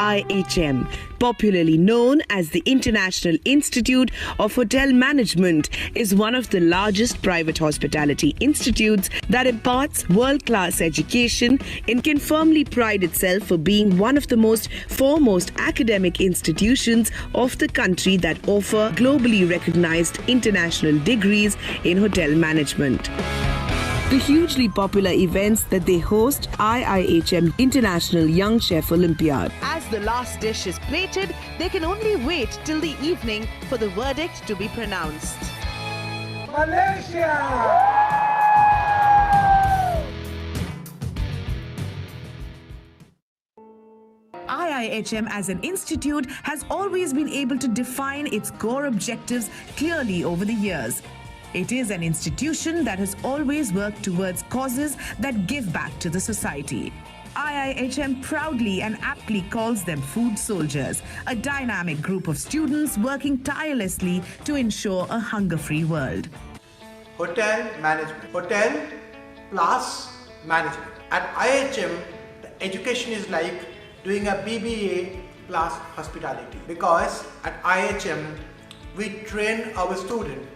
IIHM, popularly known as the International Institute of Hotel Management, is one of the largest private hospitality institutes that imparts world-class education and can firmly pride itself for being one of the most foremost academic institutions of the country that offer globally recognized international degrees in hotel management. The hugely popular events that they host IIHM International Young Chef Olympiad. As the last dish is plated, they can only wait till the evening for the verdict to be pronounced. Malaysia! IIHM as an institute has always been able to define its core objectives clearly over the years. It is an institution that has always worked towards causes that give back to the society. IIHM proudly and aptly calls them food soldiers, a dynamic group of students working tirelessly to ensure a hunger-free world. Hotel management. Hotel plus management. At IIHM, the education is like doing a BBA plus hospitality. Because at IIHM, we train our students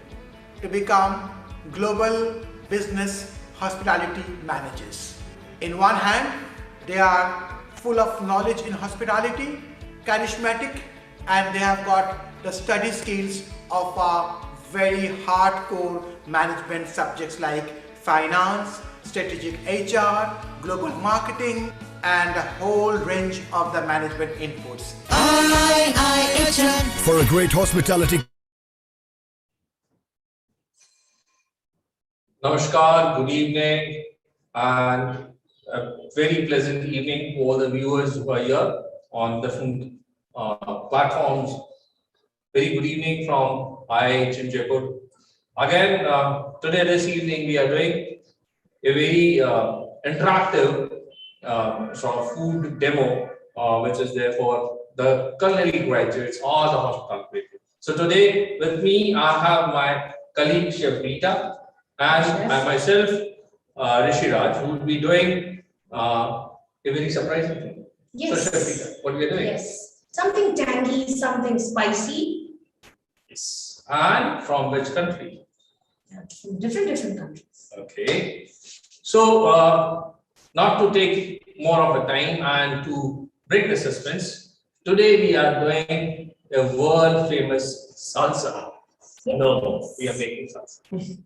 to become global business hospitality managers. In one hand, they are full of knowledge in hospitality, charismatic, and they have got the study skills of very hardcore management subjects like finance, strategic HR, global marketing, and a whole range of the management inputs. IIHM for a great hospitality. Namaskar, good evening, and a very pleasant evening to all the viewers who are here on different platforms. Very good evening from IIHM Jaipur. Again, today, this evening, we are doing a very interactive sort of food demo, which is there for the culinary graduates or the hospitality graduates. So today, with me, I have my colleague, Chef Rita, and I myself, Rishi Raj, who will be doing a very surprising thing. Yes. So, Chef Rita, what we are doing? Yes. Something tangy, something spicy. Yes. And from which country? Different countries. Okay. So, not to take more of a time and to break the suspense, today we are doing a world famous salsa. Yes. No, we are making salsa.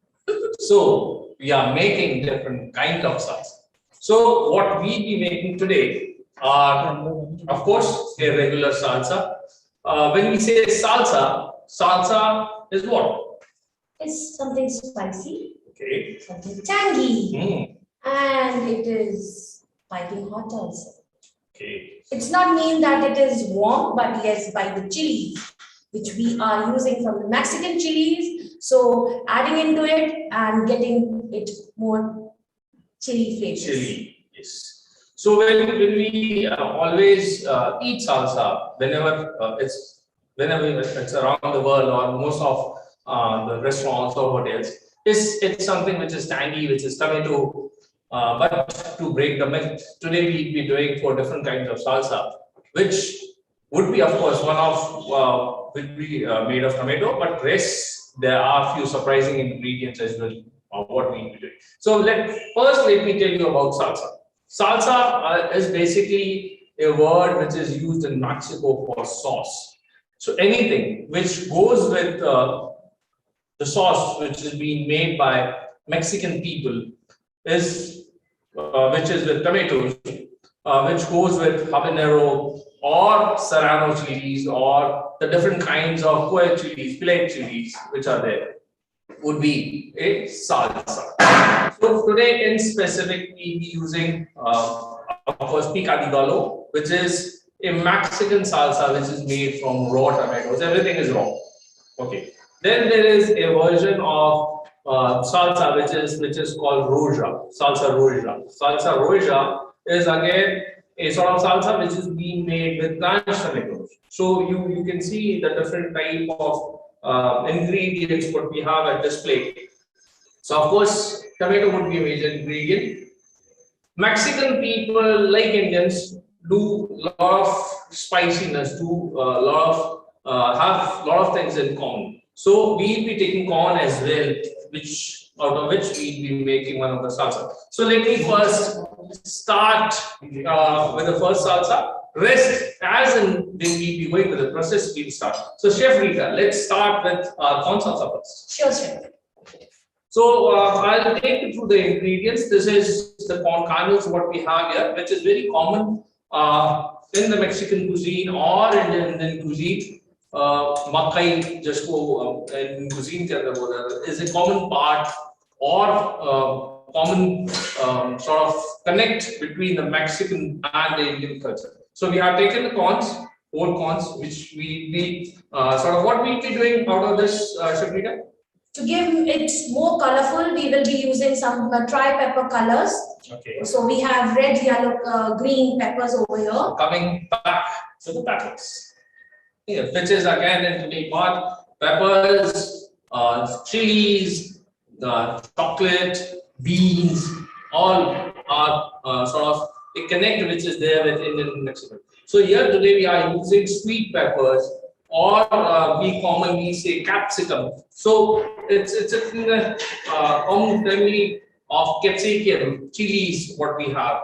So we are making different kind of salsa. So what we be making today are, of course, a regular salsa. When we say salsa, salsa is what? It's something spicy. Okay. Something tangy. And it is piping hot also. Okay. It's not mean that it is warm, but yes, by the chilies, which we are using from the Mexican chilies. So adding into it and getting it more chili flavors. Chili, yes. So when we always eat salsa, whenever it's around the world or most of the restaurants or hotels, it's something which is tangy, which is tomato. But to break the myth, today we'll be doing 4 different kinds of salsa, which would be, of course, one of will be made of tomato, but rest there are few surprising ingredients as well of what we will be doing. So let me tell you about salsa. Salsa is basically a word which is used in Mexico for sauce. So anything which goes with the sauce which is being made by Mexican people is which is with tomatoes, which goes with habanero or serrano chilies or the different kinds of coy chilies, fillet chilies which are there, would be a salsa. So today in specific, we'll be using of course picadillo, which is a Mexican salsa which is made from raw tomatoes. Everything is raw. Okay. Then there is a version of salsa which is called roja, salsa roja. Salsa roja is again a sort of salsa which is being made with blanched tomatoes. So you can see the different type of ingredients what we have at display. So of course, tomato would be a major ingredient. Mexican people, like Indians, do lot of spiciness, do have a lot of things in common. So we'll be taking corn as well, which out of which we'll be making one of the salsa. So let me first start with the first salsa. Rest as in when we'll be going with the process, we'll start. So Chef Rita, let's start with our corn salsa first. Sure, chef. So I'll take you through the ingredients. This is the corn kernels, what we have here, which is very common in the Mexican cuisine or in the Indian cuisine. Makai, just in cuisine is a common part or common sort of connect between the Mexican and the Indian culture. So we have taken the corns, whole corns, which we be sort of what we'll be doing out of this, Shabrita? To give it more colorful, we will be using some tri-pepper colors. Okay. So we have red, yellow, green peppers over here. Coming back to the peppers. Yeah, which is again into the part peppers, chilies, chocolate, beans, all are sort of a connect which is there with Indian and Mexican. So here today we are using sweet peppers, or we commonly say capsicum. So it's in the common family of capsicum, chilies, what we have.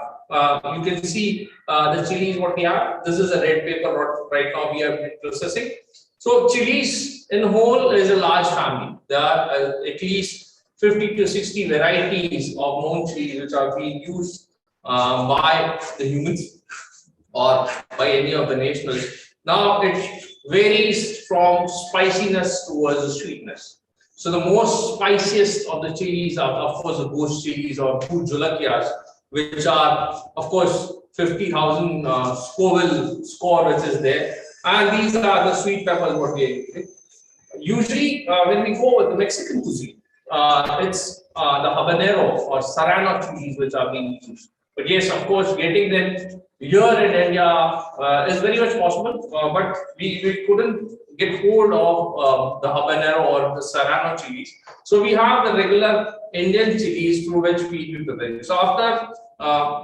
You can see the chilies what we have. This is a red pepper what right now we are processing. So chilies in whole is a large family. There are at least 50 to 60 varieties of known chilies which are being used by the humans or by any of the nationals. Now it varies from spiciness towards the sweetness. So the most spiciest of the chilies are of course the ghost chilies or food julakias, which are of course 50,000 Scoville score which is there, and these are the sweet peppers what we are using. Usually when we go with the Mexican cuisine, it's the habanero or serrano chilies which are being used. But yes, of course, getting them here in India is very much possible, but we couldn't get hold of the habanero or the serrano chilies. So we have the regular Indian chilies through which we prepare. So after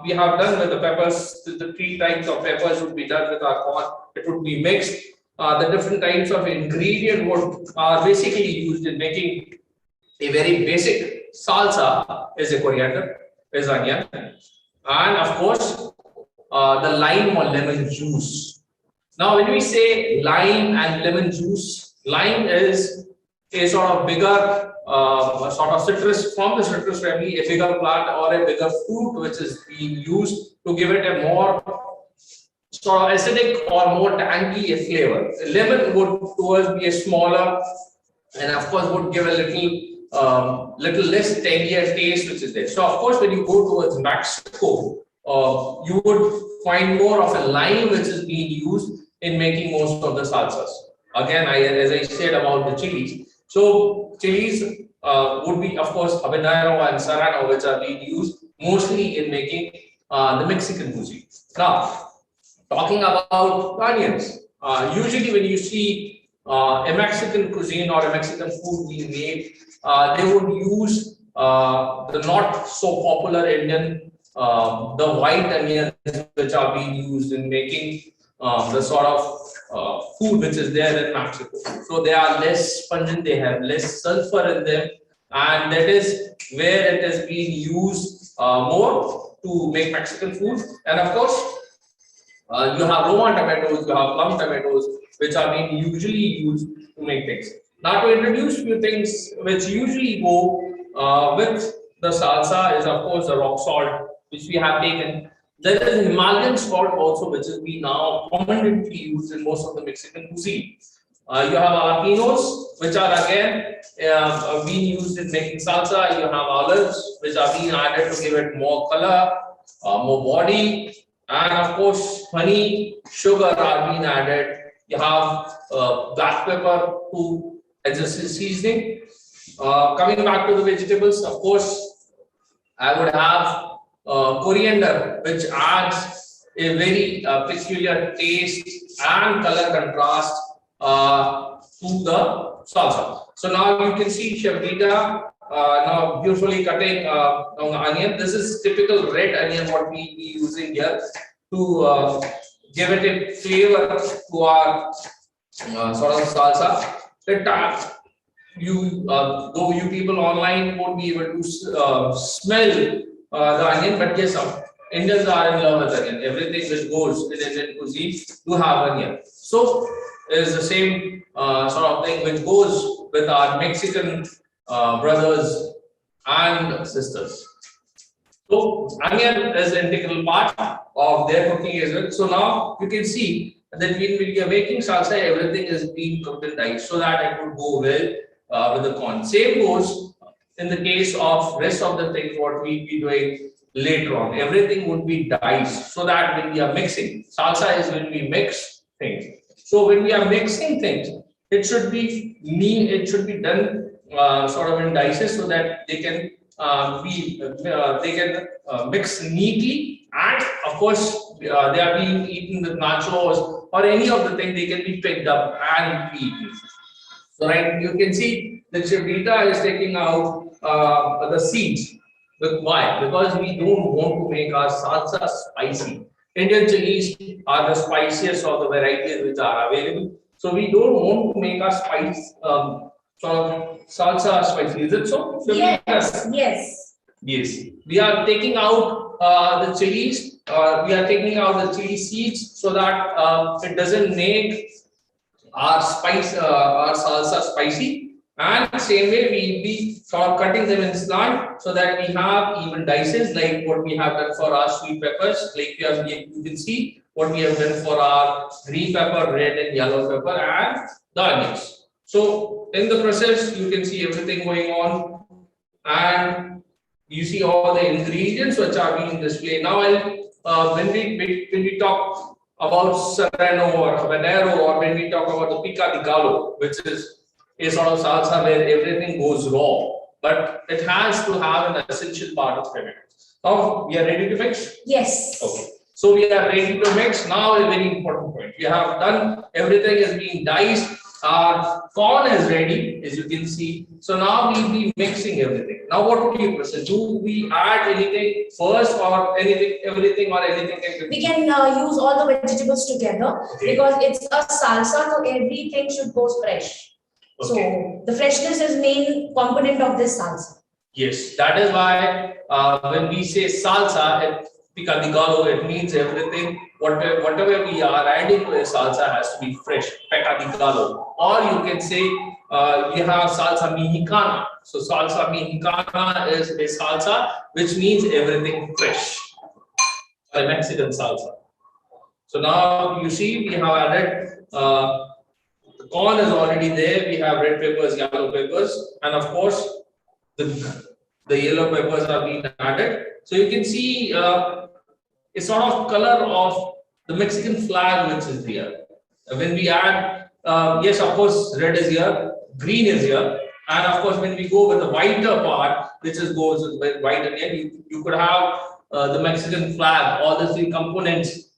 we have done with the peppers, the three types of peppers would be done with our corn. It would be mixed. The different types of ingredient would are basically used in making a very basic salsa is a coriander, is onion, and of course the lime or lemon juice. Now when we say lime and lemon juice, lime is a sort of bigger sort of citrus from the citrus family, a bigger plant or a bigger fruit which is being used to give it a more sort of acidic or more tangy a flavor. Lemon would towards be a smaller and of course would give a little less tangier taste which is there. So of course when you go towards Mexico, you would find more of a lime which is being used in making most of the salsas. Again, as I said about the chilies. So chilies would be of course habanero and serrano which are being used mostly in making the Mexican cuisine. Now, talking about onions, usually when you see a Mexican cuisine or a Mexican food being made, they would use the not so popular Indian, the white onions which are being used in making the sort of food which is there in Mexico. So they are less pungent, they have less sulfur in them, and that is where it is being used more to make Mexican food. And of course, you have Roma tomatoes, you have plum tomatoes, which are being usually used to make things. Now to introduce few things which usually go with the salsa is of course the rock salt which we have taken. There is Himalayan salt also which is being now commonly used in most of the Mexican cuisine. You have jalapenos which are again being used in making salsa. You have olives which are being added to give it more color, more body, and of course honey, sugar are being added. You have black pepper to adjust the seasoning. Coming back to the vegetables, of course, I would have coriander, which adds a very peculiar taste and color contrast to the salsa. So now you can see Chef Rita now beautifully cutting on the onion. This is typical red onion what we be using here to give it a flavor to our sort of salsa. Though you people online won't be able to smell the onion, but yes, Indians are in love with onion. Everything which goes in Indian cuisine do have onion. So it is the same sort of thing which goes with our Mexican brothers and sisters. So onion is an integral part of their cooking as well. So now you can see that when we are making salsa, everything is being cooked in rice so that it would go well with the corn. Same goes in the case of rest of the things what we be doing later on. Everything would be diced so that when we are mixing, salsa is when we mix things. So when we are mixing things, it should be done sort of in dices so that they can mix neatly, and of course they are being eaten with nachos or any of the thing, they can be picked up and be eaten. So right, you can see the Chivita is taking out the seeds. But why? Because we don't want to make our salsa spicy. Indian chilies are the spiciest of the varieties which are available. So we don't want to make our sort of salsa spicy. Is it so? Yes, yes. Yes. We are taking out the chilies. We are taking out the chili seeds so that it doesn't make our salsa spicy. And same way we'll be sort of cutting them in slant so that we have even dices like what we have done for our sweet peppers. Like you can see what we have done for our green pepper, red and yellow pepper, and the onions. So in the process, you can see everything going on, and you see all the ingredients which are being displayed. Now, when we talk about serrano or habanero, or when we talk about the pica de gallo, which is a sort of salsa where everything goes raw, but it has to have an essential part of it. Now we are ready to mix? Yes. Okay. So we are ready to mix. Now a very important point. We have done, everything is being diced. Our corn is ready, as you can see. So now we'll be mixing everything. Now what would you prefer? Do we add anything first, or everything or anything? We can use all the vegetables together, because it's a salsa, so everything should go fresh. Okay. So the freshness is main component of this salsa. Yes, that is why when we say salsa, pica de gallo, it means everything, whatever we are adding to a salsa has to be fresh, pica de gallo. Or you can say you have salsa mexicana. So salsa mexicana is a salsa which means everything fresh, a Mexican salsa. So now you see we have added the corn is already there. We have red peppers, yellow peppers, and of course the yellow peppers are being added. So you can see a sort of color of the Mexican flag which is here. When we add, yes, of course, red is here, green is here, and of course when we go with the whiter part, which goes with white again, you could have the Mexican flag, all the three components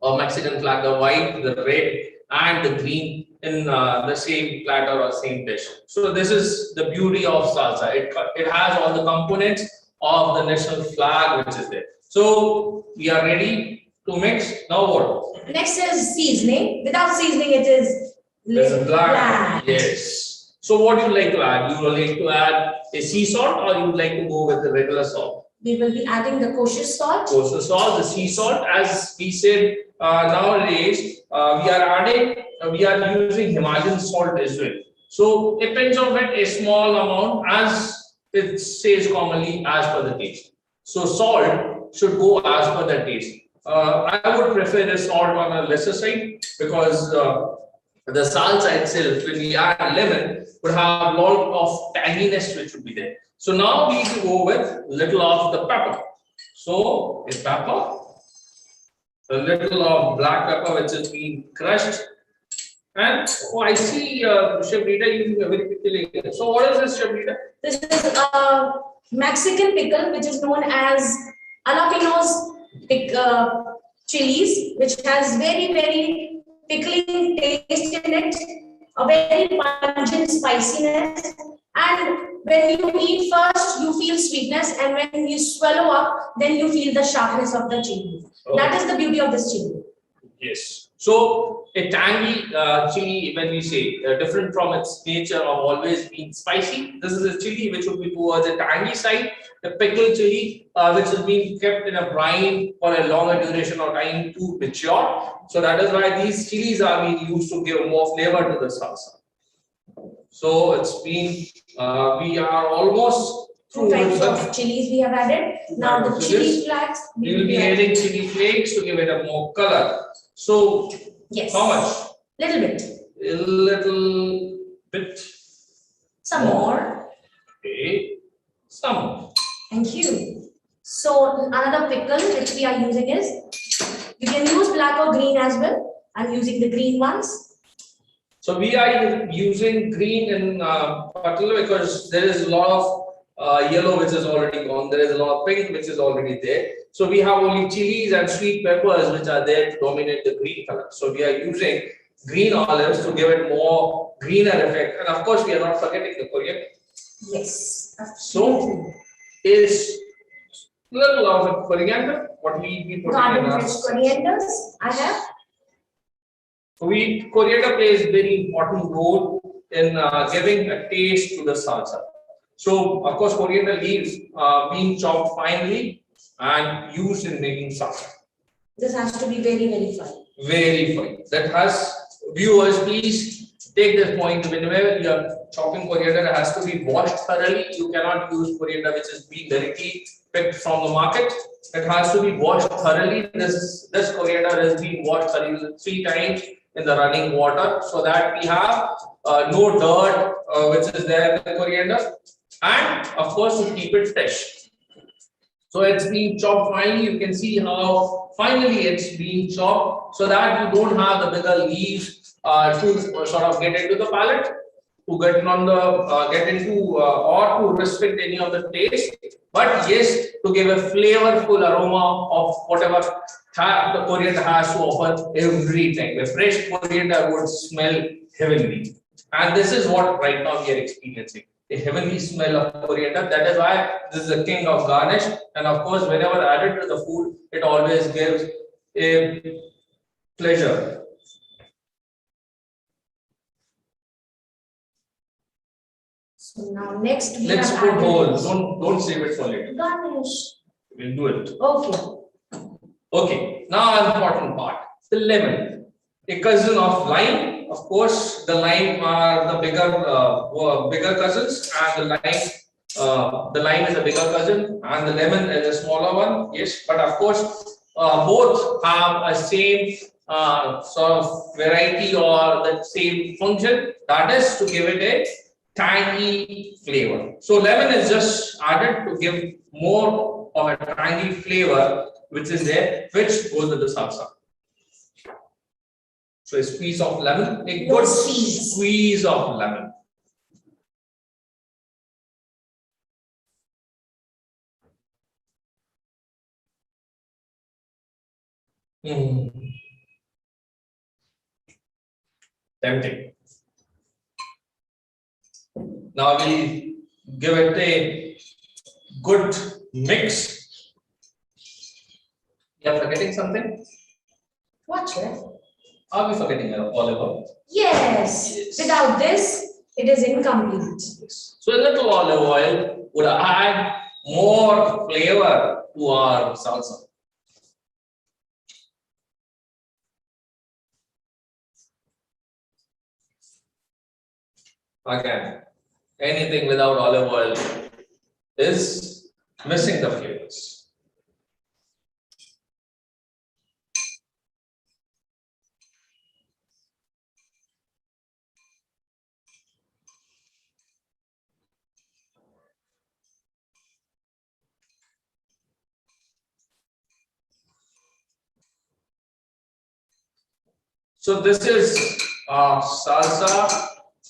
of Mexican flag: the white, the red, and the green in the same platter or same dish. So this is the beauty of salsa. It has all the components of the national flag which is there. So we are ready to mix. Now what? Next is seasoning. Without seasoning, it is bland. Yes. So what do you like to add? You would like to add a sea salt, or you would like to go with the regular salt? We will be adding the kosher salt. Kosher salt, the sea salt, as we said nowadays, we are using Himalayan salt as well. So a pinch of it, a small amount, as it says commonly, as per the taste. So salt should go as per the taste. I would prefer the salt on a lesser side, because the salsa itself, when we add lemon, would have a lot of tanginess which would be there. So now we need to go with little of the pepper. So a pepper, a little of black pepper which is being crushed, and I see Chef Rita using a very pickle. So what is this, Chef Rita? This is a Mexican pickle which is known as jalapenos chilies, which has very pickling taste in it, a very pungent spiciness, and when you eat first, you feel sweetness, and when you swallow up, then you feel the sharpness of the chili. Oh. That is the beauty of this chili. Yes. So a tangy chili, when we say different from its nature of always being spicy, this is a chili which would be towards the tangy side. The pickled chili, which is being kept in a brine for a longer duration of time to mature. So that is why these chilies are being used to give more flavor to the salsa. So it's been, we are almost Two types of chilies we have added. Now the chili flakes. We will be adding chili flakes to give it a more color. So yes. How much? Little bit. A little bit. Some more. Okay. Some more. Thank you. So another pickle which we are using is, you can use black or green as well. I'm using the green ones. So we are using green in particular because there is a lot of yellow which is already gone. There is a lot of pink which is already there. So we have only chilies and sweet peppers which are there to dominate the green color. So we are using green olives to give it more greener effect. And of course, we are not forgetting the coriander. Yes. So is little of coriander. What we be putting garden in fresh corianders I have. Coriander plays very important role in giving a taste to the salsa. So of course, coriander leaves being chopped finely and used in making salsa. This has to be very, very fine. Very fine. That has, viewers, please take this point. Whenever you are chopping coriander, it has to be washed thoroughly. You cannot use coriander which is being directly picked from the market. It has to be washed thoroughly. This coriander is being washed thoroughly 3 times in the running water, so that we have no dirt which is there in the coriander, and of course to keep it fresh. So it's being chopped finely. You can see how finally it's being chopped, so that you don't have the bigger leaves to sort of get into the palate, to get on the get into or to restrict any of the taste. But yes, to give a flavorful aroma of whatever the coriander has to offer every time. A fresh coriander would smell heavenly, and this is what right now we are experiencing. A heavenly smell of coriander. That is why this is the king of garnish, and of course, whenever added to the food, it always gives a pleasure. So now next we Let's have put added whole. Don't save it for later. garnish. We'll do it. Okay. Okay. Now important part. The lemon, a cousin of lime. Of course, the lime are the bigger cousins, and the lime is a bigger cousin, and the lemon is a smaller one. Yes, but of course, both have a same sort of variety or the same function. That is to give it a tangy flavor. So lemon is just added to give more of a tangy flavor, which is there, which goes with the salsa. So a squeeze of lemon, a good squeeze of lemon. Tempting. Now we'll give it a good mix. You are forgetting something? What, chef? Are we forgetting olive oil? Yes. Without this, it is incomplete. Yes. So a little olive oil would add more flavor to our salsa. Again, anything without olive oil is missing the flavors. So this is salsa,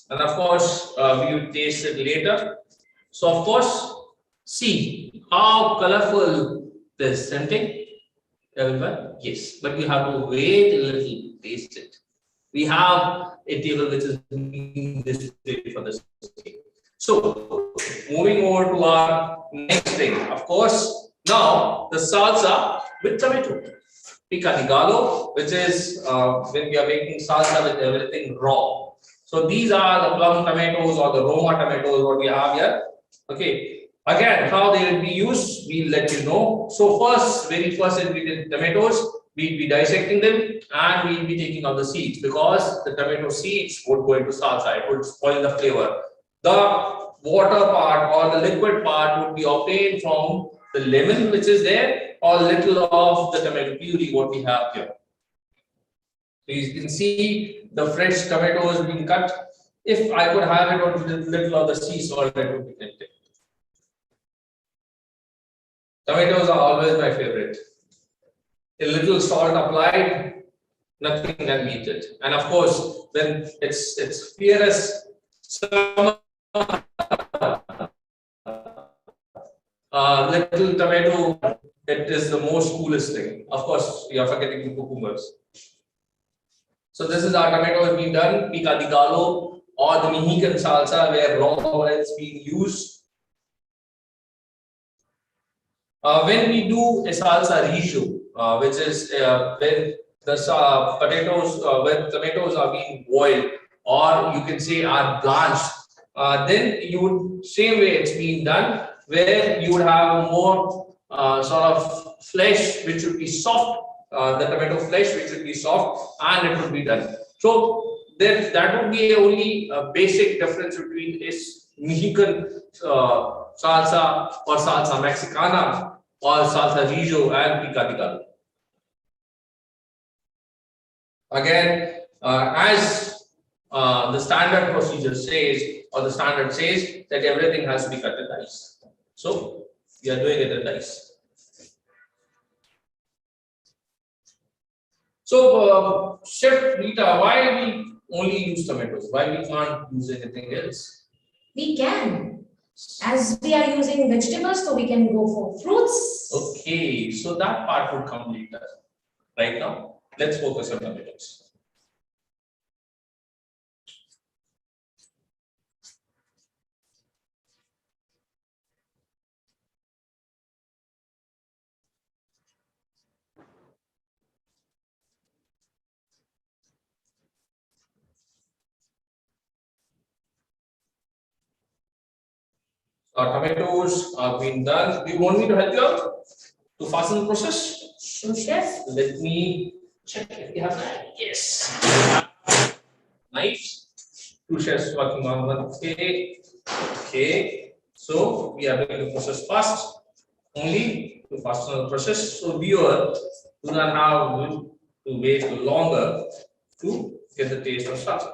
and of course we will taste it later. So of course, see how colorful this tempting. Everyone, yes, but you have to wait a little to taste it. We have a table which is being displayed for this. So moving over to our next thing, of course, now the salsa with tomato. pica di gallo, which is when we are making salsa with everything raw. So these are the plum tomatoes or the Roma tomatoes what we have here. Okay. Again, how they will be used, we'll let you know. So first, very first ingredient, tomatoes. We'll be dissecting them and we'll be taking out the seeds because the tomato seeds would go into salsa. It would spoil the flavor. The water part or the liquid part would be obtained from the lemon which is there or little of the tomato puree what we have here. So you can see the fresh tomatoes being cut. If I could have it on little of the sea salt, it would be tempting. Tomatoes are always my favorite. A little salt applied, nothing can beat it. And of course, when it's fierce summer, little tomato, it is the most coolest thing. Of course, you are forgetting the cucumbers. So this is our tomato being done, pica di gallo or the Mexican salsa where raw oil is being used. When we do a salsa risotto, which is when the potatoes, when tomatoes are being boiled, or you can say are blanched, then you would same way it's being done, where you would have more sort of flesh which would be soft, the tomato flesh which would be soft, and it would be done. So that would be only a basic difference between this Mexican salsa or salsa mexicana or salsa risotto and pica di gallo. Again, as the standard procedure says, or the standard says that everything has to be cut in dice. So we are doing it in dice. So, Chef Rita, why we only use tomatoes? Why we can't use anything else? We can. As we are using vegetables, so we can go for fruits. Okay, so that part would come later. Right now, let's focus on tomatoes. Our tomatoes are being done. Do you want me to help you out to fasten the process? Sure, chef. Let me check if you have that. Yes. Knives. Two chefs working on one. Okay. Okay. So we are doing the process fast. Only to fasten the process. So viewer do not have to wait longer to get the taste of salsa.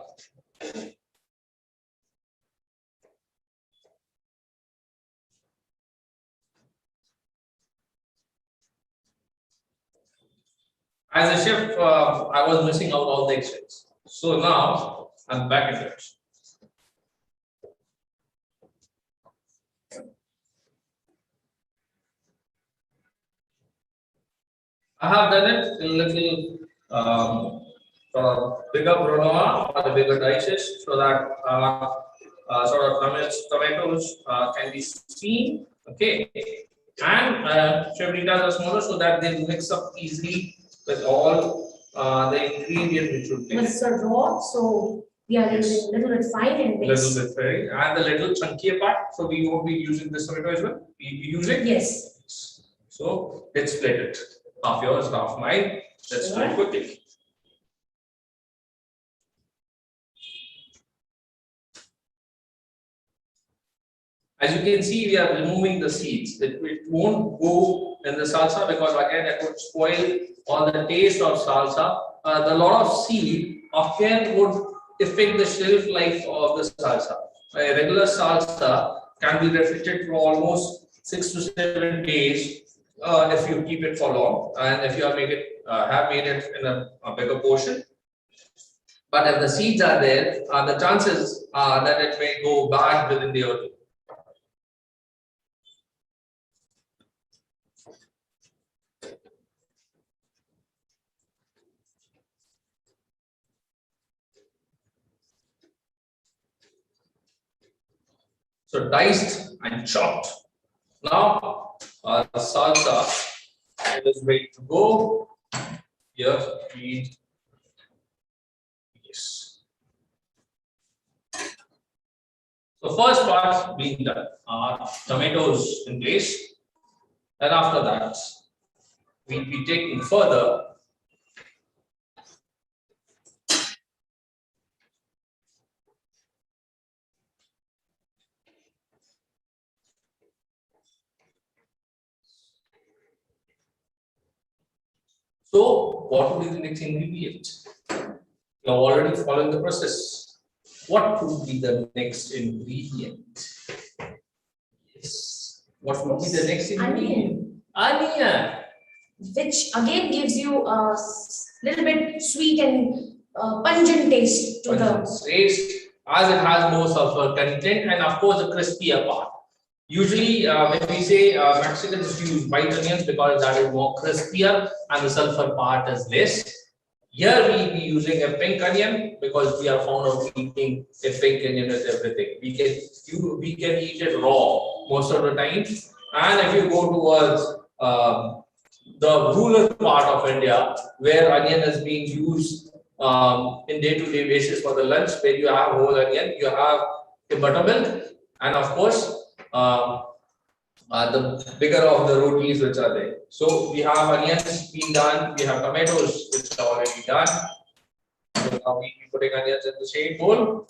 As a chef, I was missing out all the extras. So now I'm back in it. I have done it in a little sort of bigger brunoise or the bigger dices so that sort of tomatoes can be seen. Okay. And Chef Rita are smaller so that they mix up easily with all the ingredients which would take. It's raw, so we are using a little bit fine and mix. Little bit fine, and the little chunkier part. So we won't be using this tomato as well. We use it. Yes. So let's split it. Half yours, half mine. Let's do it quickly. As you can see, we are removing the seeds. It won't go in the salsa because again it would spoil all the taste of salsa. The lot of seed often would affect the shelf life of the salsa. A regular salsa can be refrigerated for almost 6 to 7 days if you keep it for long, and if you have made it in a bigger portion. But if the seeds are there, the chances are that it may go bad within the earth. So diced and chopped. Now the salsa is ready to go. Here we yes. So first part being done are tomatoes in place, and after that we'll be taking further so what would be the next ingredient? You're already following the process. What would be the next ingredient? Yes. What would be the next ingredient? Onion. Which again gives you a little bit sweet and pungent taste to the taste, as it has more sulfur content and of course a crispier part. Usually when we say Mexicans use white onions because that is more crispier and the sulfur part is less. Here we will be using a pink onion because we are fond of eating a pink onion with everything. We can eat it raw most of the time. And if you go towards the rural part of India, where onion is being used in day-to-day basis for the lunch, where you have whole onion, you have a buttermilk, and of course the bigger of the rotis which are there. So we have onions being done, we have tomatoes which are already done. So now we be putting onions in the same bowl.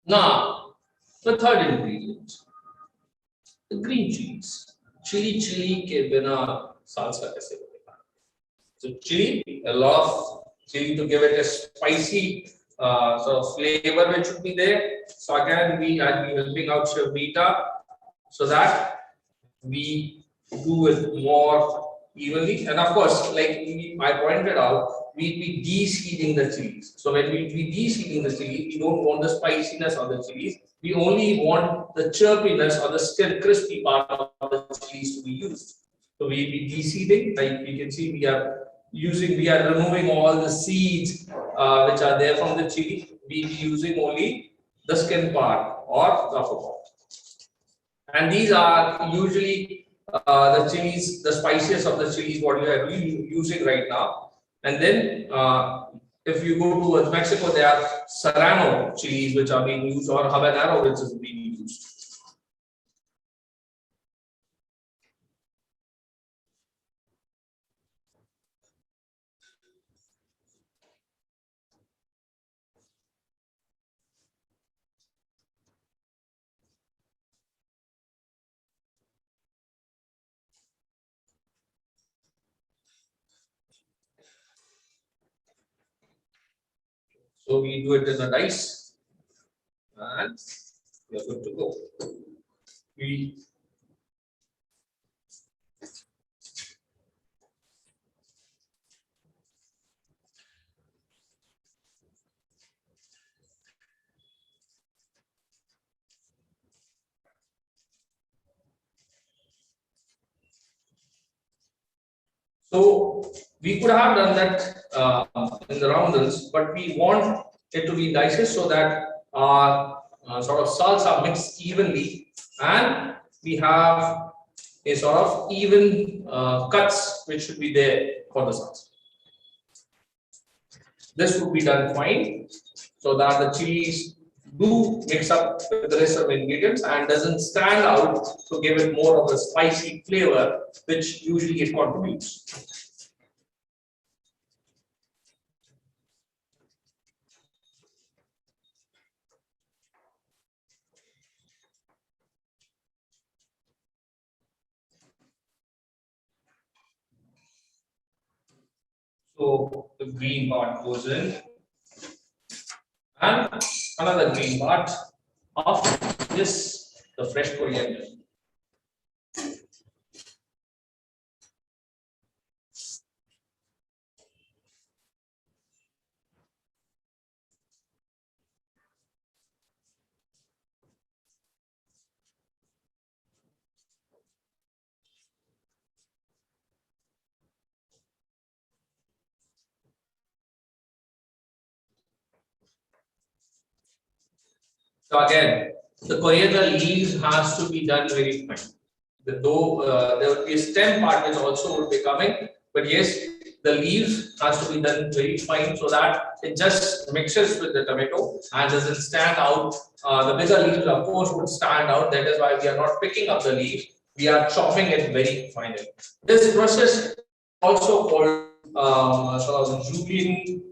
Now, the third ingredient, the green chilies. Chili के बिना salsa कैसे बनेगा? So chili, a lot of chili to give it a spicy sort of flavor which should be there. So again, we are helping out Shavita so that we do it more evenly. And of course, like I pointed out, we'll be de-seeding the chilies. So when we be de-seeding the chilies, we don't want the spiciness of the chilies. We only want the chirpiness or the still crispy part of the chilies to be used. So we'll be de-seeding. Like you can see, we are removing all the seeds which are there from the chili. We'll be using only the skin part or the upper part. And these are usually the chilies, the spiciest of the chilies what we are using right now. And then if you go towards Mexico, there are serrano chilies which are being used, or habanero which is being used. So we do it in a dice, and we are good to go. So we could have done that in the roundels, but we want it to be dices so that our sort of salsa mixed evenly, and we have a sort of even cuts which should be there for the salsa. This would be done fine so that the chilies do mix up with the rest of the ingredients and doesn't stand out to give it more of a spicy flavor which usually it contributes. So the green part goes in, and another green part of this, the fresh coriander. So again, the coriander leaves has to be done very fine. Though there would be a stem part which also would be coming, but yes, the leaves has to be done very fine so that it just mixes with the tomato and doesn't stand out. The bigger leaves, of course, would stand out. That is why we are not picking up the leaves. We are chopping it very finely. This process also called sort of julienne,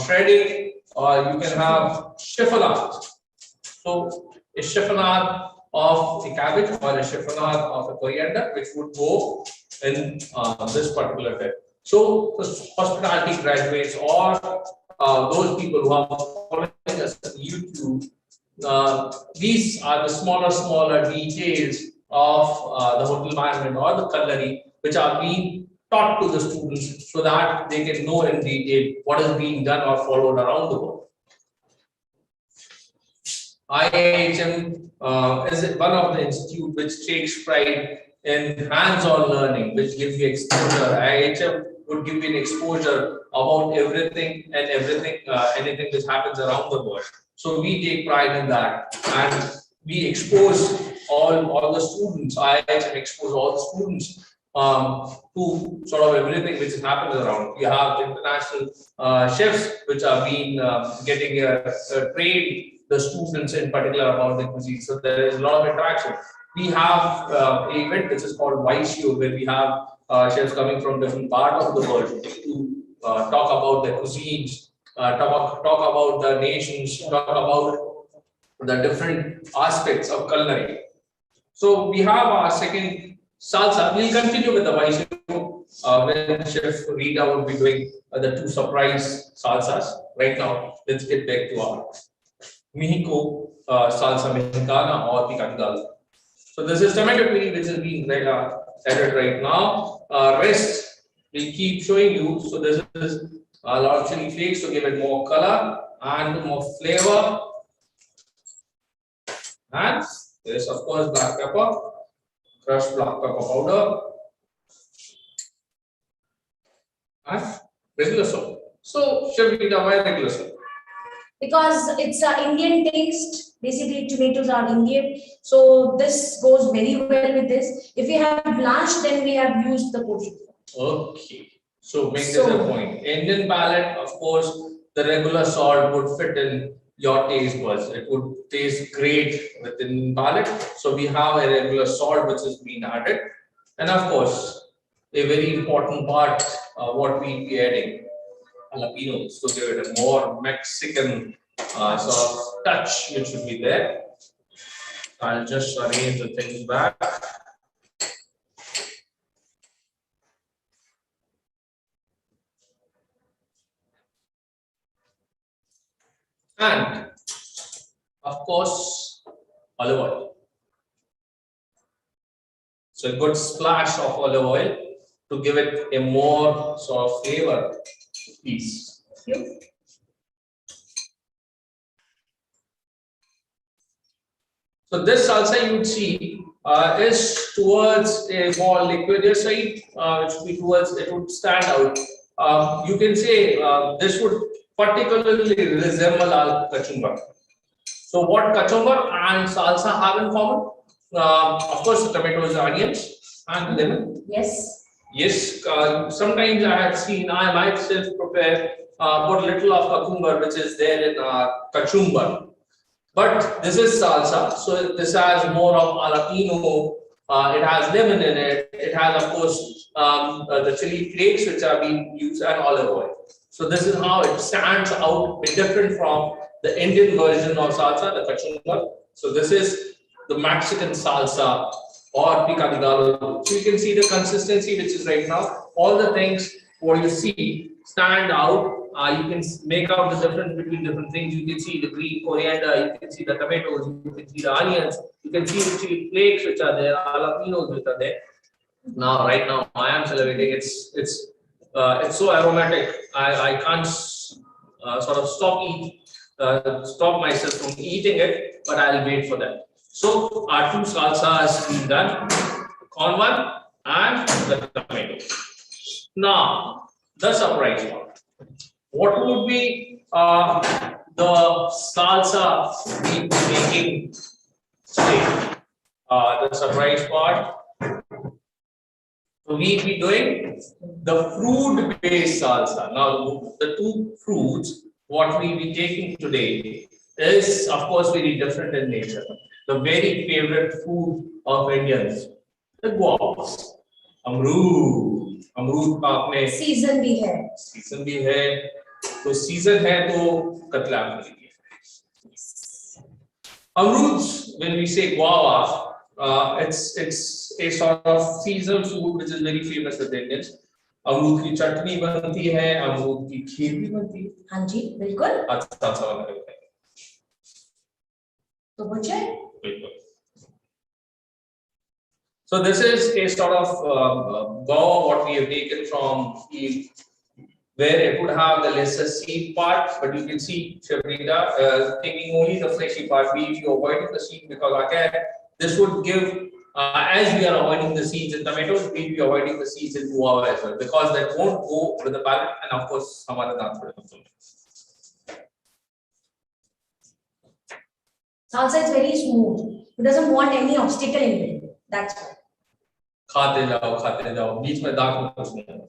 shredding, or you can have chiffonade. So a chiffonade of a cabbage or a chiffonade of a coriander, which would go in this particular bed. So the hospitality graduates or those people who are following us on YouTube, these are the smaller details of the hotel management or the culinary, which are being taught to the students so that they can know in detail what is being done or followed around the world. IIHM is one of the institutes which takes pride in hands-on learning, which gives you exposure. IIHM would give you an exposure about everything and anything which happens around the world. So we take pride in that, and we expose all the students. IIHM expose all the students to sort of everything which is happening around. You have international chefs which are being getting trained the students in particular about the cuisine. So there is a lot of interaction. We have an event which is called YCO, where we have chefs coming from different parts of the world to talk about the cuisines, talk about the nations, talk about the different aspects of culinary. So we have our second salsa. We'll continue with the YCO when Chef Rita will be doing the two surprise salsas. Right now, let's get back to our Mexico salsa mexicana or picante. So this is tomato puree which is being added right now. Rest we'll keep showing you. So this is a lot of chili flakes to give it more color and more flavor. And there is of course black pepper, crushed black pepper powder, and regular salt. So Chef Rita, why regular salt? Because it's an Indian taste. Basically, tomatoes are Indian, so this goes very well with this. If we have blanched, then we have used the kosher. Okay, so make this a point. Indian palate, of course, the regular salt would fit in your taste buds. It would taste great with Indian palate. So we have a regular salt which is being added, and of course, a very important part what we be adding. Jalapenos to give it a more Mexican sort of touch, which should be there. I'll just arrange the things back. And of course, olive oil. So a good splash of olive oil to give it a more sort of flavor piece. So this salsa you would see is towards a more liquidier side, which would be towards, it would stand out. You can say this would particularly resemble our kachumbar. So what kachumbar and salsa have in common? Of course, the tomatoes, onions, and lemon. Yes. Yes, sometimes I have seen, I myself prepare put little of cucumber which is there in kachumbar. But this is salsa, so this has more of jalapeno, it has lemon in it, it has of course the chili flakes which are being used and olive oil. So this is how it stands out, bit different from the Indian version of salsa, the kachumbar. So this is the Mexican salsa or picante gallo. So you can see the consistency which is right now. All the things what you see stand out. You can make out the difference between different things. You can see the green coriander, you can see the tomatoes, you can see the onions, you can see the chili flakes which are there, jalapenos which are there. Now, right now, I am celebrating. It's so aromatic. I can't sort of stop myself from eating it, but I'll wait for that. So our two salsas being done, the corn one and the tomato. Now the surprise one. What would be the salsa we'll be making today. The surprise part. So we'll be doing the fruit-based salsa. Now, the two fruits, what we'll be taking today is, of course, very different in nature. The very favorite food of Indians, the guavas. अमरूद, अमरूद का आपने season भी है, तो season है तो कतला मिलेगी. अमरूद, when we say guava, it's a sort of seasonal food which is very famous with Indians. अमरूद की चटनी बनती है, अमरूद की खीर भी बनती है. हाँ जी, बिल्कुल. अच्छा बना है. तो मुझे बिल्कुल. So this is a sort of guava what we have taken from the, where it would have the lesser seed part, but you can see Shabrita taking only the fleshy part. We avoiding the seed because again this would give, as we are avoiding the seeds in tomatoes, we'll be avoiding the seeds in guava as well because that won't go with the palate and of course हमारा दांत थोड़े कमजोर है. salsa is very smooth. It doesn't want any obstacle in it. That's why. खाते जाओ बीच में दांत में कुछ नहीं है.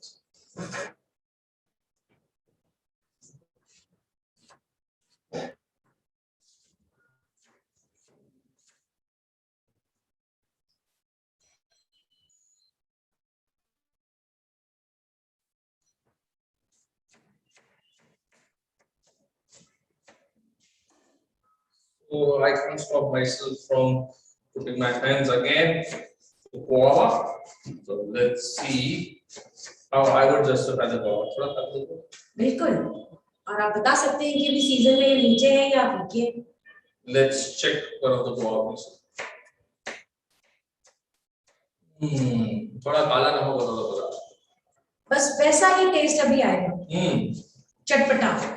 So I can't stop myself from putting my hands again. Guava. So let's see how I would justify the guava. थोड़ा कर दो. बिल्कुल. और आप बता सकते हैं कि अभी सीजन में ये मीठे हैं या फीके? Let's check one of the guavas. थोड़ा काला नमक बदल. बस वैसा ही टेस्ट अभी आएगा. चटपटा.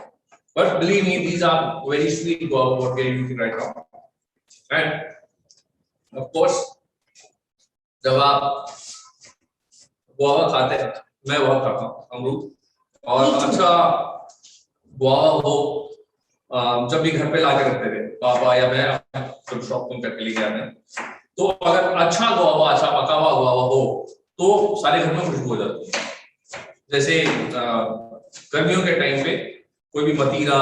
But believe me, these are very sweet guava what we are using right now. And of course, जब आप गुआवा खाते हैं, मैं बहुत खाता हूँ अमरूद, और अच्छा गुआवा हो, जब भी घर पे लाके रखते थे पापा या मैं जब शॉपिंग करके ले गया मैं, तो अगर अच्छा गुआवा, अच्छा पका हुआ गुआवा हो तो सारे घर में खुशबू हो जाती है. जैसे गर्मियों के टाइम पे कोई भी मतीरा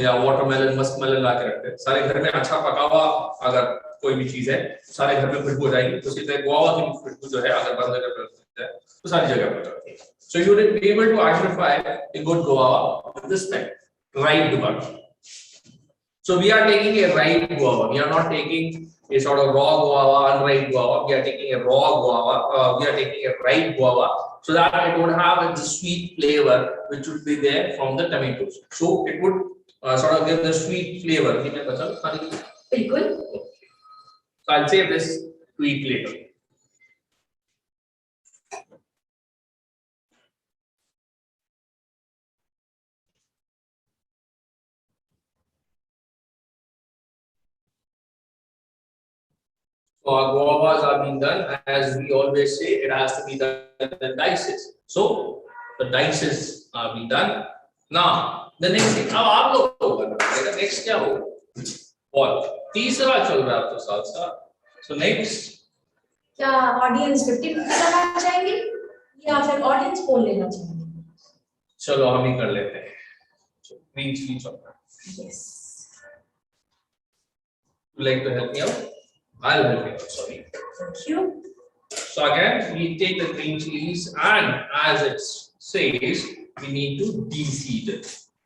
या वाटरमेलन, मस्कमेलन ला के रखते हैं, सारे घर में अच्छा पका हुआ अगर कोई भी चीज है सारे घर में खुशबू हो जाएगी. तो इसी तरह गुआवा की खुशबू जो है अगर बंद करके तो सारी जगह पर जाती है. So you would be able to identify a good guava with this thing, ripe one. So we are taking a ripe guava. We are not taking a sort of raw guava, unripe guava. We are taking a raw guava. We are taking a ripe guava, so that it would have the sweet flavor which would be there from the tomatoes. So it would sort of give the sweet flavor. बिल्कुल. So I'll save this to eat later. So our guavas are being done, as we always say, it has to be done in dices. So the dices are being done. Now the next thing, अब आप लोग को करना पड़ेगा. Next क्या हो? और तीसरा चल रहा है तो salsa. So next. क्या ऑडियंस 50-50 करना चाहेंगे या फिर ऑडियंस पोल लेना चाहेंगे? चलो हम ही कर लेते हैं. So green chili chop. Yes. Would you like to help me out? I'll help you out. Sorry. Thank you. So again, we take the green chilies and as it says, we need to de-seed it.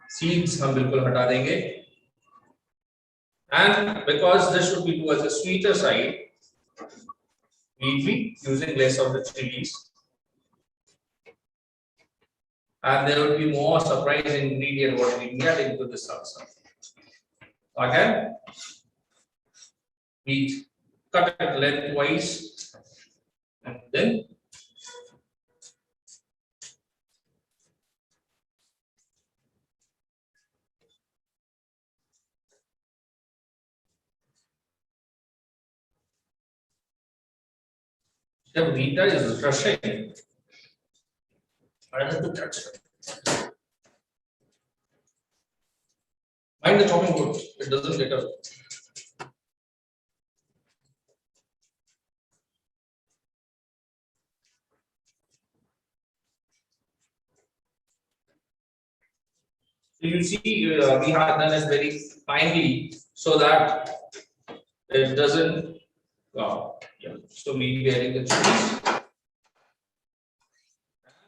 Seeds हम बिल्कुल हटा देंगे. And because this should be towards the sweeter side, we'll be using less of the chilies. And there will be more surprise ingredient what we get into the salsa. Again, we cut it lengthwise and then Rita is rushing. I have to touch her. Mind the chopping board, it doesn't get up. So you see, we have done it very finely so that it doesn't. Yeah. So we adding the cheese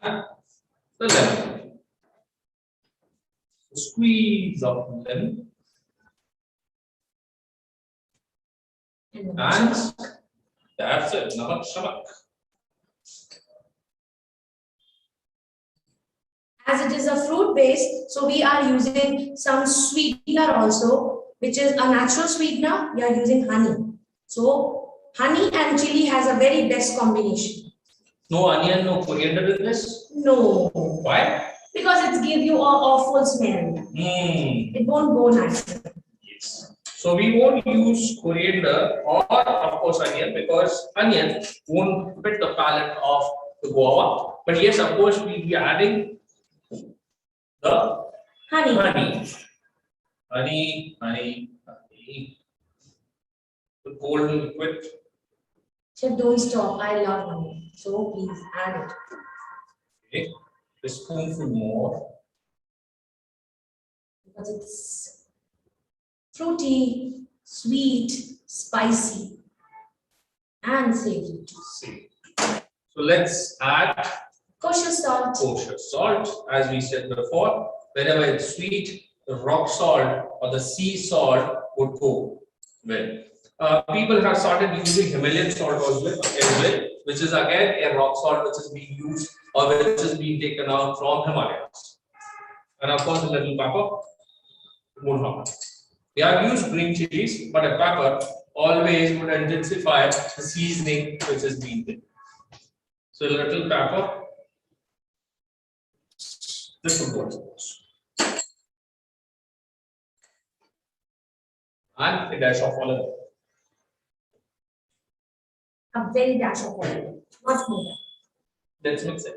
and the lemon. Squeeze of lemon and that's it. Namak shamak. As it is a fruit base, so we are using some sweetener also, which is a natural sweetener. We are using honey. So honey and chili has a very best combination. No onion, no coriander in this? No. Why? Because it gives you a awful smell. It won't go nice. Yes. So we won't use coriander or of course onion because onion won't fit the palate of the guava. But yes, of course, we'll be adding the honey. The golden liquid. Chef, don't stop. I love honey. So please add it. Okay. A spoonful more. Because it's fruity, sweet, spicy, and savory. So let's add kosher salt. Kosher salt, as we said before. Whenever it's sweet, the rock salt or the sea salt would go well. People have started using Himalayan salt as well, which is again a rock salt which is being used or which is being taken out from Himalayas. And of course, a little pepper. We have used green chilies, but a pepper always would intensify the seasoning which is being done. So a little pepper. This would go. And a dash of olive. A very dash of oil. Much more. Let's mix it.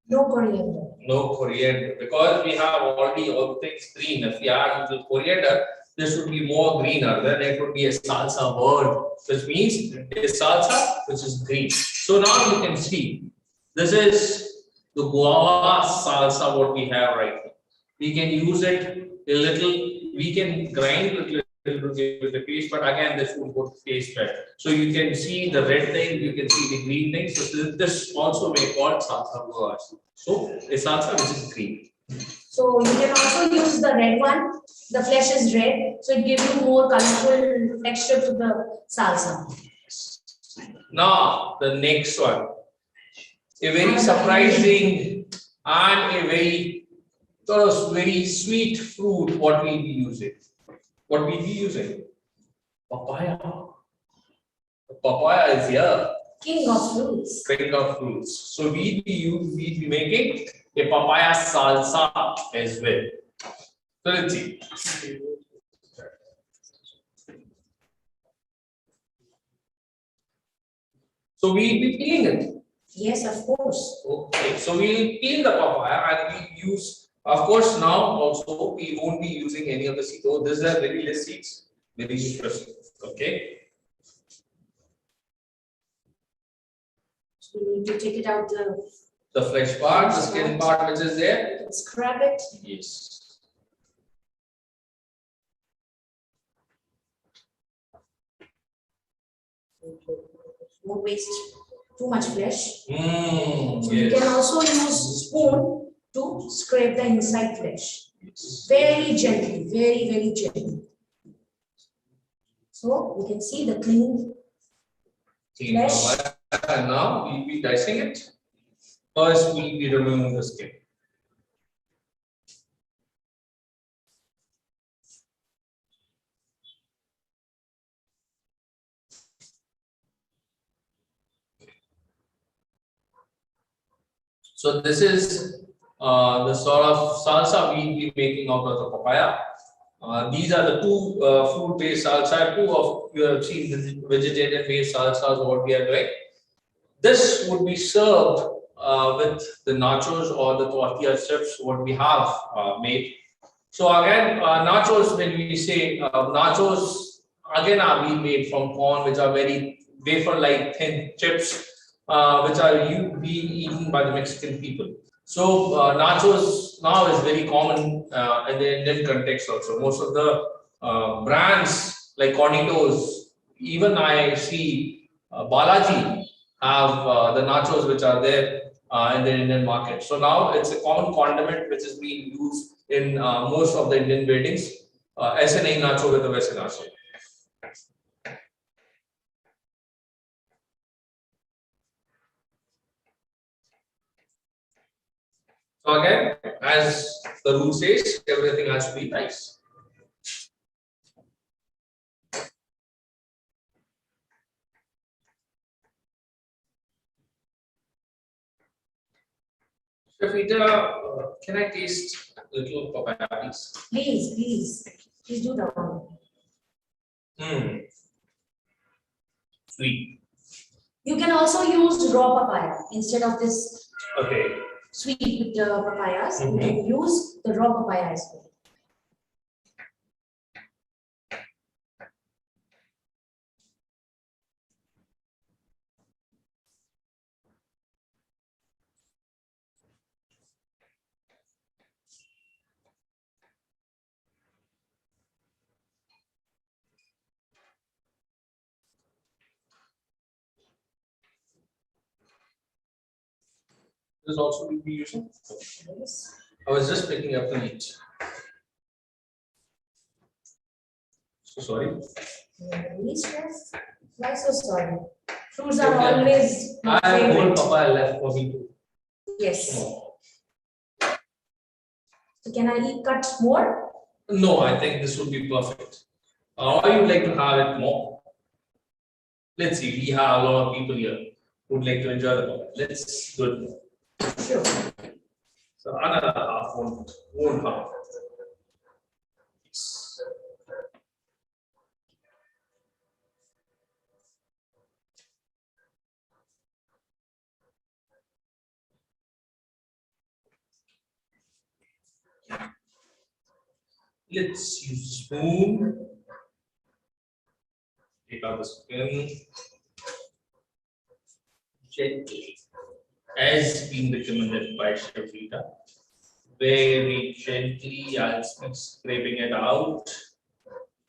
No coriander. No coriander, because we have already all things green. If we add little coriander, this would be more greener. Then it would be a salsa word, which means a salsa which is green. So now you can see this is the guava salsa what we have right now. We can use it a little. We can grind a little with the paste, but again this would go taste better. So you can see the red thing, you can see the green thing. So this also may call salsa guava. So a salsa which is green. So you can also use the red one. The flesh is red, so it gives you more colorful texture to the salsa. Now the next one, a very surprising and a very sweet fruit. What we'll be using? What we'll be using? Papaya. The papaya is here. King of fruits. King of fruits. So we'll be making a papaya salsa as well. So let's see. So we'll be peeling it. Yes, of course. Okay, so we'll peel the papaya and we use, of course, now also we won't be using any of the seeds. So these are very less seeds, very special. Okay. So we need to take it out The flesh part, the skin part which is there. Let's scrub it. Yes. Don't waste too much flesh. So Yes. you can also use spoon to scrape the inside flesh. Very gently, very gently. So we can see the clean flesh. Papaya. And now we'll be dicing it. First, we'll be removing the skin. So this is the sort of salsa we'll be making out of the papaya. These are the two fruit-based salsa. Two of you have seen vegetarian-based salsas. What we are doing. This would be served with the nachos or the tortilla chips. What we have made. So again, nachos. When we say nachos, again are being made from corn, which are very wafer-like thin chips, which are being eaten by the Mexican people. So nachos now is very common in the Indian context also. Most of the brands like Cornitos, even I see Balaji have the nachos which are there in the Indian market. So now it's a common condiment which is being used in most of the Indian weddings. ऐसे नहीं nacho with the वैसे nacho. So again, as the rule says, everything has to be nice. Shafita, can I taste a little papaya, please? Please do that one. Sweet. You can also use raw papaya instead of this Okay. sweet with the papayas. You Mhm. can use the raw papaya as well. This also will be using. Yes. I was just picking up the meat. So sorry. Really, chef? Why so sorry? Fruits are Okay. always my I have whole favorite. papaya left for me too. Yes. No. So can I eat cuts more? No, I think this would be perfect. Or you would like to have it more? Let's see. We have a lot of people here who would like to enjoy the papaya. Let's do it more. Sure. So another half won't harm. Yes. Let's use a spoon. Take out the spoon. Gently, as being recommended by Chef Rita. Very gently, I'll be scraping it out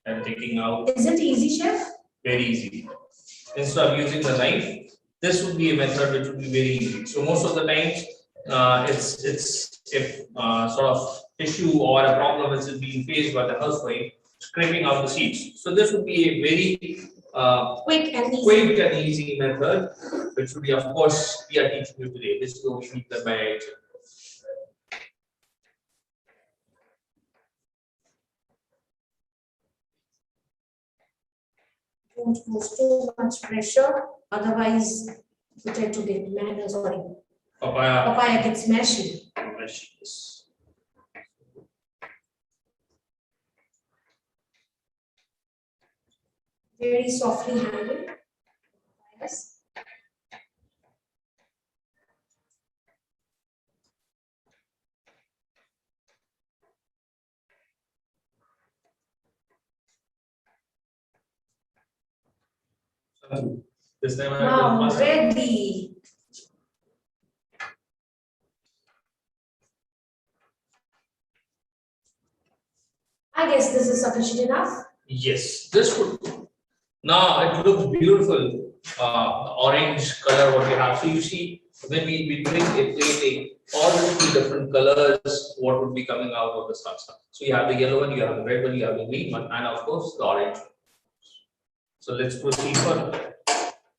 and taking out. Is it easy, chef? Very easy. Instead of using the knife, this would be a method which would be very easy. So most of the times, it's if sort of issue or a problem which is being faced by the housewife, scraping out the seeds. So this would be a very Quick and easy. method, which would be, of course, we are teaching you today. This is what we need the by. Don't put too much pressure, otherwise potato get mad. Sorry, papaya gets mashy. Yes. Very softly handled. Yes. This time I Now will ready. I guess this is sufficient enough. Yes, this would. Now it looks beautiful. Orange color what we have. So you see, when we bring a plating, all the three different colors, what would be coming out of the salsa. So you have the yellow one, you have the red one, you have the green one, and of course the orange one. So let's proceed further.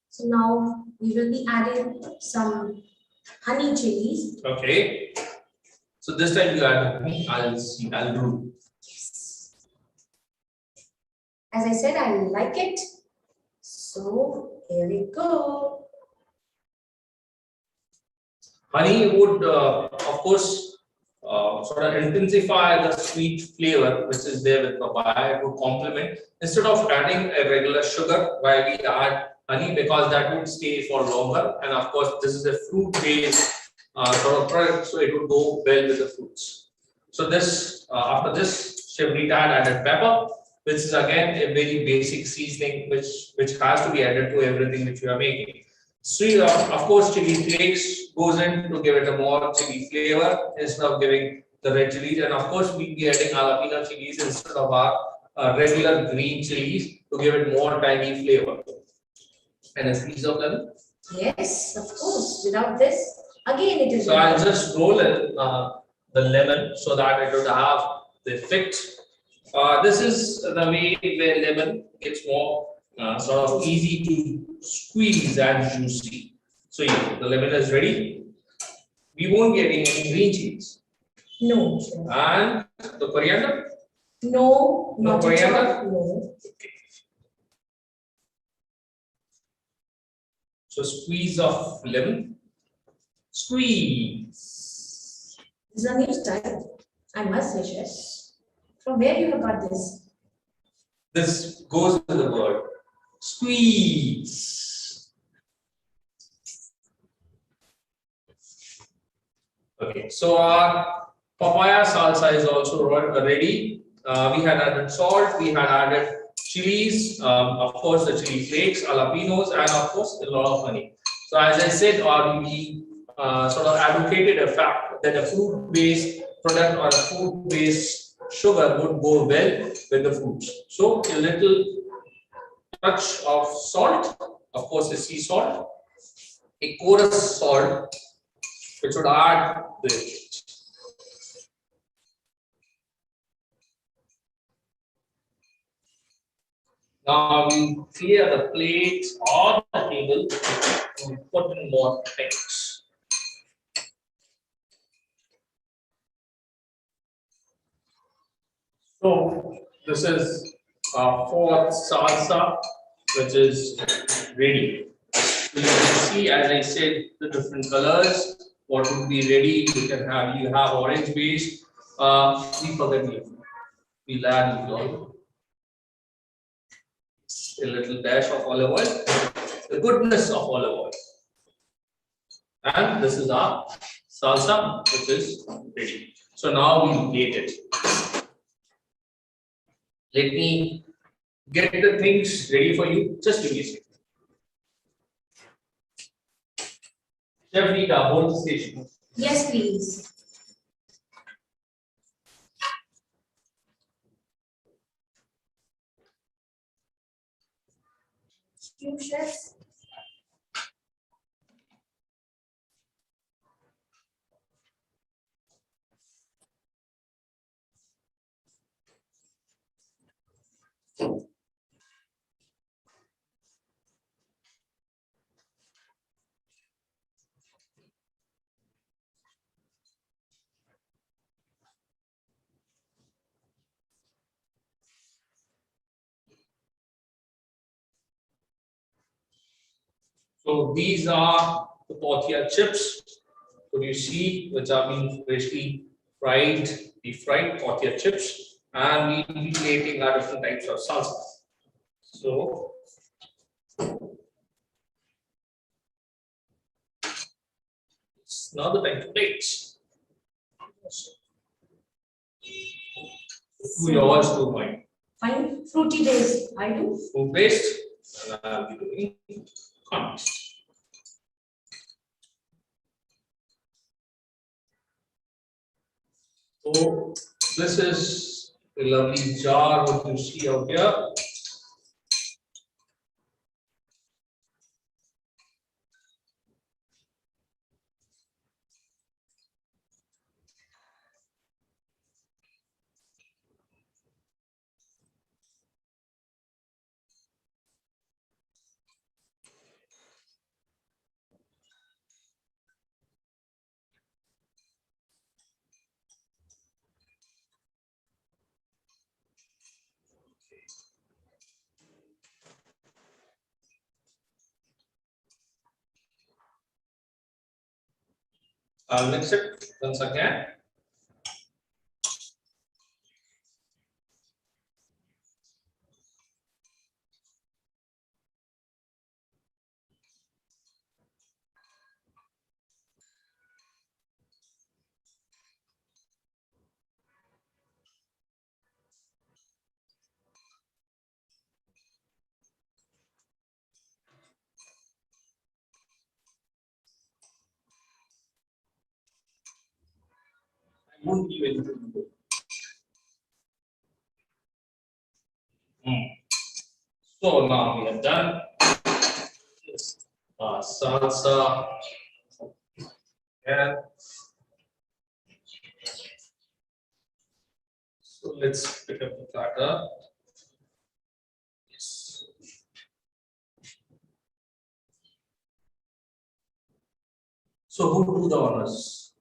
So now we will be adding some honey chilies. Okay. So this time you add honey, I'll do. As I said, I like it. So here we go. Honey would, of course, sort of intensify the sweet flavor which is there with papaya. It would complement instead of adding a regular sugar, why we add honey, because that would stay for longer. And of course, this is a fruit-based sort of product, so it would go well with the fruits. So this, after this, Shivrita had added pepper, which is again a very basic seasoning which has to be added to everything which you are making. Sweet, of course, chili flakes goes in to give it a more chili flavor instead of giving the red chilies. And of course, we'll be adding jalapeno chilies instead of our regular green chilies to give it more tangy flavor. And a squeeze of lemon. Yes, of course. Without this, again it is. So I'll just roll in the lemon so that it would have the effect. This is the way where lemon gets more sort of easy to squeeze and juicy. So yeah, the lemon is ready. We won't be adding any green chilies. No. And the coriander? No, No not coriander? at all. No. Okay. So squeeze of lemon. Squeeze. This is a new style. I must say, chef. From where you have got this? This goes with the word. Squeeze. Okay, so our papaya salsa is also ready. We had added salt, we had added chilies, of course the chili flakes, jalapenos, and of course a lot of honey. So as I said, we sort of advocated a fact that a fruit-based product or a fruit-based sugar would go well with the fruits. So a little touch of salt, of course a sea salt, a chorus salt, which would add the Now we clear the plate or the table and put in more things. So this is our fourth salsa, which is ready. So you can see, as I said, the different colors. What would be ready? You have orange base. We forget it. We'll add a little dash of olive oil, the goodness of olive oil. And this is our salsa, which is ready. So now we'll plate it. Let me get the things ready for you. Just give me a second. Chef Rita, hold the station. Yes, please. You, chefs. So these are the tortilla chips. Could you see, which are being freshly fried, deep fried tortilla chips, and we'll be plating our different types of salsa. So it's now the time to plate. Do yours, do mine. Fine. Fruity days. I do. Fruit based, and I'll be doing context. So this is a lovely jar what you see out here. I'll mix it once again. I won't give anything to So now we have done this salsa. And so let's pick up the platter. Yes. So who do the honors?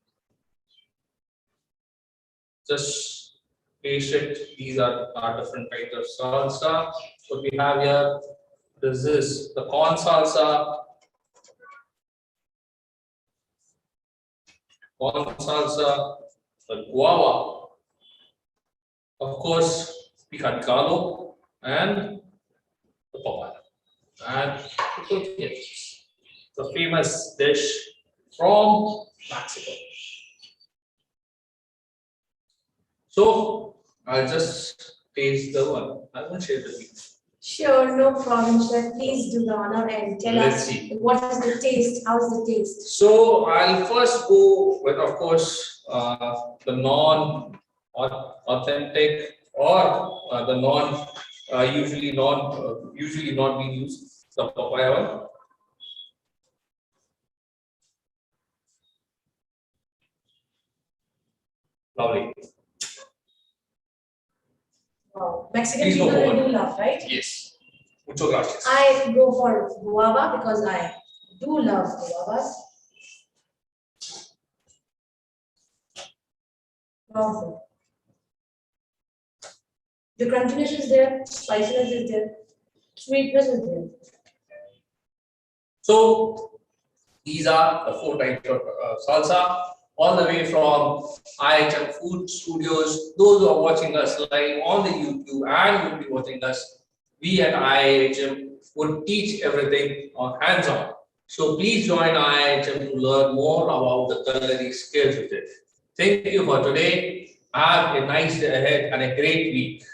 Just taste it. These are our different types of salsa. What we have here, this is the corn salsa, the guava, of course, picadillo, and the papaya. And it's the famous dish from Mexico. So I'll just taste the one. I won't share the video. Sure, no problem, Chef. Please do the honor and tell Let's us see. what is the taste, how's the taste? So I'll first go with, of course, the non-authentic or the usually not being used, the papaya one. Lovely. Wow. Mexican Please go people forward. do love, right? Yes. Mucho gracias. I go for guava because I do love guavas. Wow. The crunchiness is there, spiciness is there, sweetness is there. So these are the 4 types of salsa, all the way from IIHM Food Studios. Those who are watching us live on the YouTube and will be watching us, we at IIHM would teach everything on hands-on. So please join IIHM to learn more about the culinary skills with it. Thank you for today. Have a nice day ahead and a great week.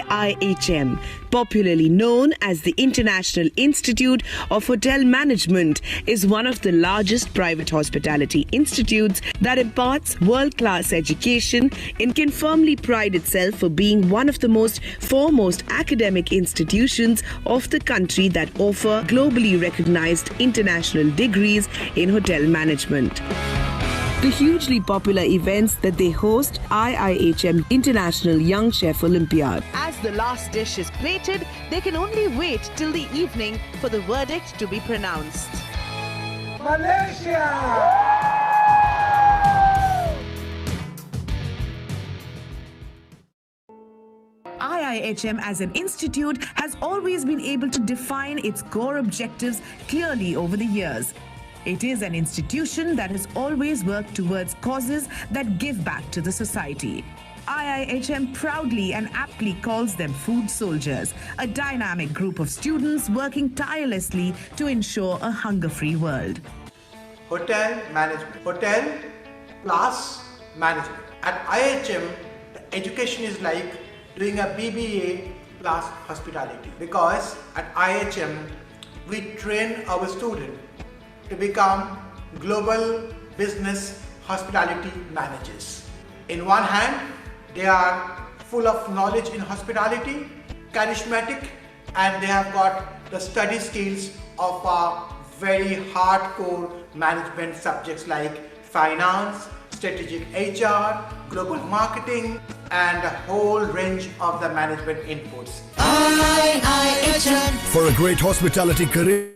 IIHM, popularly known as the International Institute of Hotel Management, is one of the largest private hospitality institutes that imparts world-class education and can firmly pride itself for being one of the foremost academic institutions of the country that offer globally recognized international degrees in hotel management. The hugely popular events that they host, IIHM International Young Chef Olympiad. As the last dish is plated, they can only wait till the evening for the verdict to be pronounced. IIHM as an institute has always been able to define its core objectives clearly over the years. It is an institution that has always worked towards causes that give back to the society. IIHM proudly and aptly calls them food soldiers, a dynamic group of students working tirelessly to ensure a hunger-free world. Hotel management. Hotel plus management. At IIHM, the education is like doing a BBA plus hospitality. Because at IIHM, we train our students to become global business hospitality managers. In one hand, they are full of knowledge in hospitality, charismatic, and they have got the study skills of very hardcore management subjects like finance, strategic HR, global marketing, and a whole range of the management inputs. IIHM For a great hospitality career.